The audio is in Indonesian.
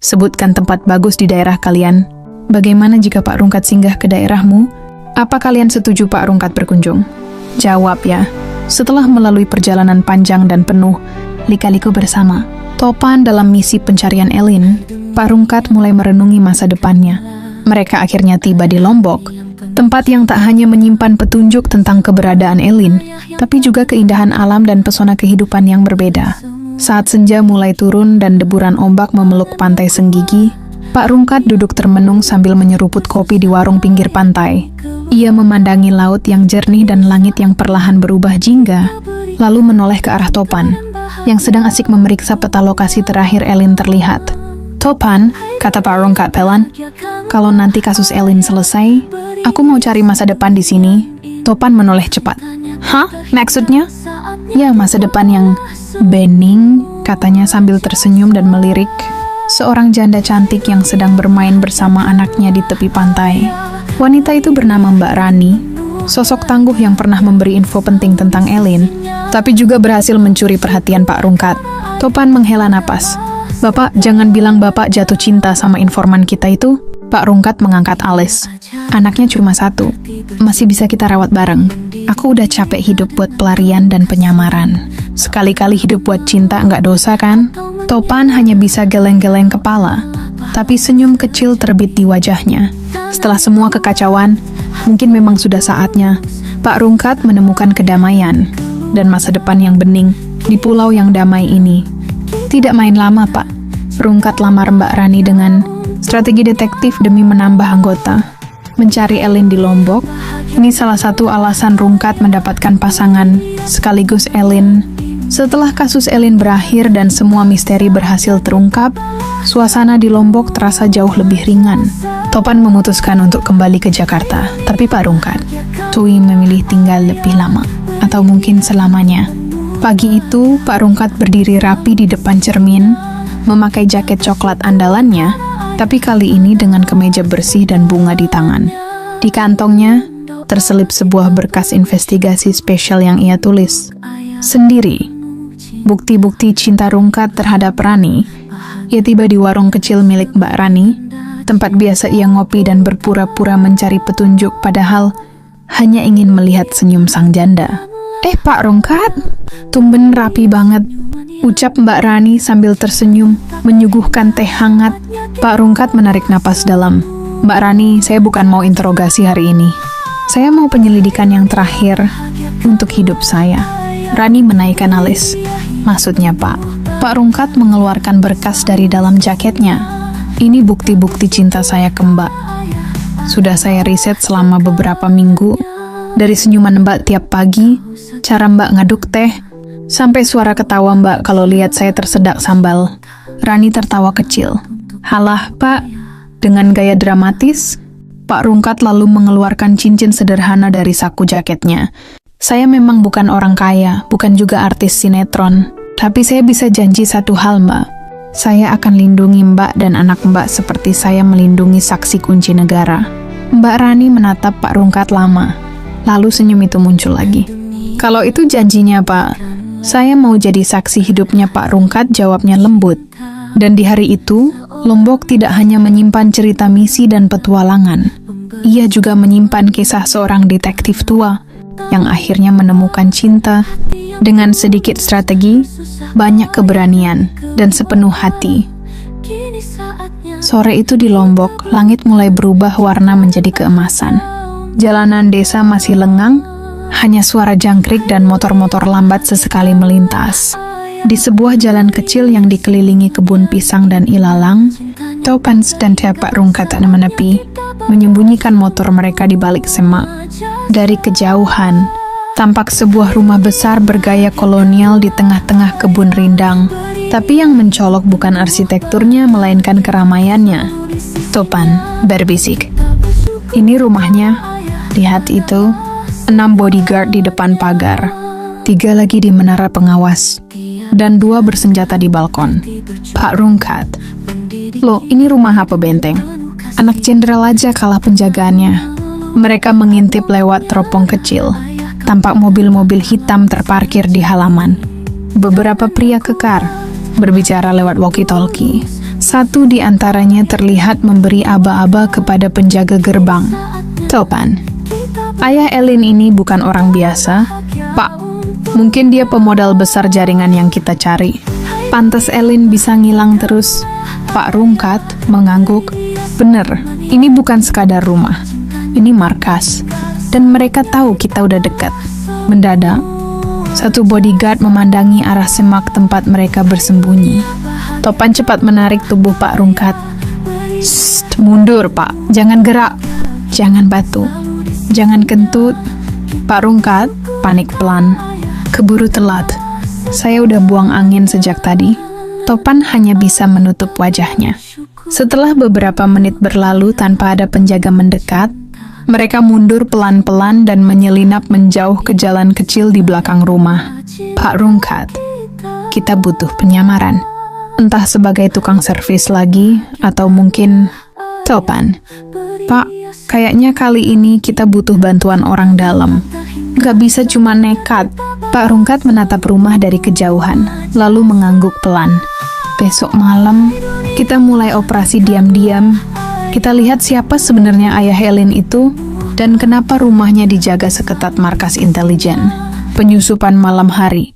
Sebutkan tempat bagus di daerah kalian. Bagaimana jika Pak Rungkat singgah ke daerahmu? Apa kalian setuju Pak Rungkat berkunjung? Jawab ya. Setelah melalui perjalanan panjang dan penuh, lika-liku bersama Topan dalam misi pencarian Elin, Pak Rungkat mulai merenungi masa depannya. Mereka akhirnya tiba di Lombok, tempat yang tak hanya menyimpan petunjuk tentang keberadaan Elin, tapi juga keindahan alam dan pesona kehidupan yang berbeda. Saat senja mulai turun dan deburan ombak memeluk pantai Senggigi, Pak Rungkat duduk termenung sambil menyeruput kopi di warung pinggir pantai. Ia memandangi laut yang jernih dan langit yang perlahan berubah jingga, lalu menoleh ke arah Topan, yang sedang asik memeriksa peta lokasi terakhir Elin terlihat. Topan, kata Pak Rungkat pelan, kalau nanti kasus Elin selesai, aku mau cari masa depan di sini. Topan menoleh cepat. Hah? Maksudnya? Ya, masa depan yang bening, katanya sambil tersenyum dan melirik seorang janda cantik yang sedang bermain bersama anaknya di tepi pantai. Wanita itu bernama Mbak Rani, sosok tangguh yang pernah memberi info penting tentang Elin, tapi juga berhasil mencuri perhatian Pak Rungkat. Topan menghela napas. Bapak, jangan bilang Bapak jatuh cinta sama informan kita itu. Pak Rungkat mengangkat alis. Anaknya cuma satu, masih bisa kita rawat bareng. Aku udah capek hidup buat pelarian dan penyamaran. Sekali-kali hidup buat cinta nggak dosa kan? Topan hanya bisa geleng-geleng kepala, tapi senyum kecil terbit di wajahnya. Setelah semua kekacauan, mungkin memang sudah saatnya Pak Rungkat menemukan kedamaian dan masa depan yang bening di pulau yang damai ini. Tidak main lama, Pak. Rungkat lamar Mbak Rani dengan strategi detektif demi menambah anggota. Mencari Elin di Lombok, ini salah satu alasan Rungkat mendapatkan pasangan sekaligus Elin. Setelah kasus Elin berakhir dan semua misteri berhasil terungkap, suasana di Lombok terasa jauh lebih ringan. Topan memutuskan untuk kembali ke Jakarta, tapi Pak Rungkat, Tui memilih tinggal lebih lama, atau mungkin selamanya. Pagi itu, Pak Rungkat berdiri rapi di depan cermin, memakai jaket coklat andalannya, tapi kali ini dengan kemeja bersih dan bunga di tangan. Di kantongnya, terselip sebuah berkas investigasi spesial yang ia tulis sendiri. Bukti-bukti cinta Rungkat terhadap Rani. Ia tiba di warung kecil milik Mbak Rani, tempat biasa ia ngopi dan berpura-pura mencari petunjuk padahal hanya ingin melihat senyum sang janda. Pak Rungkat, tumben rapi banget, ucap Mbak Rani sambil tersenyum, menyuguhkan teh hangat. Pak Rungkat menarik napas dalam. Mbak Rani, saya bukan mau interogasi hari ini. Saya mau penyelidikan yang terakhir untuk hidup saya. Rani menaikkan alis. Maksudnya, Pak? Pak Rungkat mengeluarkan berkas dari dalam jaketnya. Ini bukti-bukti cinta saya ke Mbak. Sudah saya riset selama beberapa minggu. Dari senyuman Mbak tiap pagi, cara Mbak ngaduk teh, sampai suara ketawa Mbak kalau lihat saya tersedak sambal. Rani tertawa kecil. Halah, Pak. Dengan gaya dramatis, Pak Rungkat lalu mengeluarkan cincin sederhana dari saku jaketnya. Saya memang bukan orang kaya, bukan juga artis sinetron. Tapi saya bisa janji satu hal, Mbak. Saya akan lindungi Mbak dan anak Mbak seperti saya melindungi saksi kunci negara. Mbak Rani menatap Pak Rungkat lama. Lalu senyum itu muncul lagi. Kalau itu janjinya, Pak. Saya mau jadi saksi hidupnya Pak Rungkat, jawabnya lembut. Dan di hari itu, Lombok tidak hanya menyimpan cerita misi dan petualangan. Ia juga menyimpan kisah seorang detektif tua yang akhirnya menemukan cinta dengan sedikit strategi, banyak keberanian, dan sepenuh hati. Sore itu di Lombok, langit mulai berubah warna menjadi keemasan. Jalanan desa masih lengang, hanya suara jangkrik dan motor-motor lambat sesekali melintas. Di sebuah jalan kecil yang dikelilingi kebun pisang dan ilalang, Topan dan Pak Rungkat tak menepi, menyembunyikan motor mereka di balik semak. Dari kejauhan, tampak sebuah rumah besar bergaya kolonial di tengah-tengah kebun rindang. Tapi yang mencolok bukan arsitekturnya, melainkan keramaiannya. Topan berbisik. Ini rumahnya. Lihat itu, 6 bodyguard di depan pagar, 3 lagi di menara pengawas, dan 2 bersenjata di balkon. Pak Rungkat, loh, ini rumah apa benteng? Anak jenderal aja kalah penjagaannya. Mereka mengintip lewat teropong kecil. Tampak mobil-mobil hitam terparkir di halaman. Beberapa pria kekar berbicara lewat walkie-talkie. Satu di antaranya terlihat memberi aba-aba kepada penjaga gerbang. Topan, ayah Elin ini bukan orang biasa. Pak, mungkin dia pemodal besar jaringan yang kita cari. Pantas Elin bisa ngilang terus. Pak Rungkat mengangguk. Bener, ini bukan sekadar rumah. Ini markas. Dan mereka tahu kita udah dekat. Mendadak, satu bodyguard memandangi arah semak tempat mereka bersembunyi. Topan cepat menarik tubuh Pak Rungkat. "Sst, mundur Pak, jangan gerak. Jangan batu. Jangan kentut." Pak Rungkat panik pelan. Keburu telat. Saya udah buang angin sejak tadi. Topan hanya bisa menutup wajahnya. Setelah beberapa menit berlalu tanpa ada penjaga mendekat, mereka mundur pelan-pelan dan menyelinap menjauh ke jalan kecil di belakang rumah. Pak Rungkat, kita butuh penyamaran. Entah sebagai tukang servis lagi, atau mungkin Topan. Pak, kayaknya kali ini kita butuh bantuan orang dalam. Gak bisa cuma nekat. Pak Rungkat menatap rumah dari kejauhan, lalu mengangguk pelan. Besok malam, kita mulai operasi diam-diam. Kita lihat siapa sebenarnya ayah Elin itu, dan kenapa rumahnya dijaga seketat markas intelijen. Penyusupan malam hari.